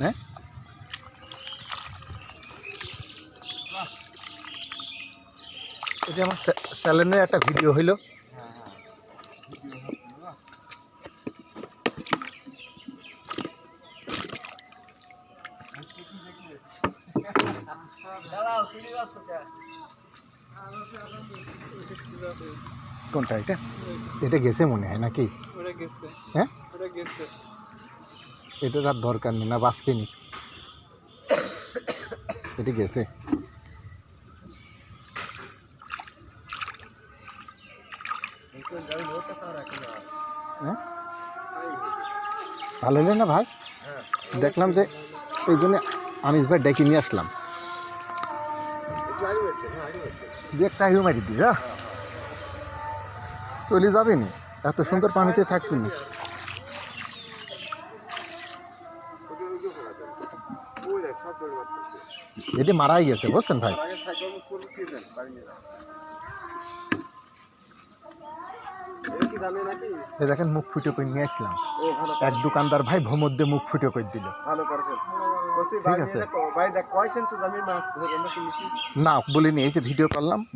হ্যাঁ এটা আমার চ্যানেলের একটা ভিডিও হইলো। কোনটা এটা? এটা গেছে মনে হয় নাকি? হ্যাঁ এটার আর দরকার নেই না, বাঁচবেনি। এটা গেছে। হ্যাঁ ভালো হলো না ভাই? দেখলাম যে এই জন্য আমিষ ভাই ডেকে নিয়ে আসলাম। দু একটা আইও মারি দিস, হ্যাঁ চলে যাবে নি, এত সুন্দর পানিতে থাকবি না। এটি মারাই গেছে বুঝছেন ভাই। এই দেখেন মুখ ফুটে করে নিয়ে আসলাম, এক দোকানদার ভাই ভোমর দিয়ে মুখ ফুটে করে দিল। ঠিক আছে না বলিনি, এই যে ভিডিও করলাম।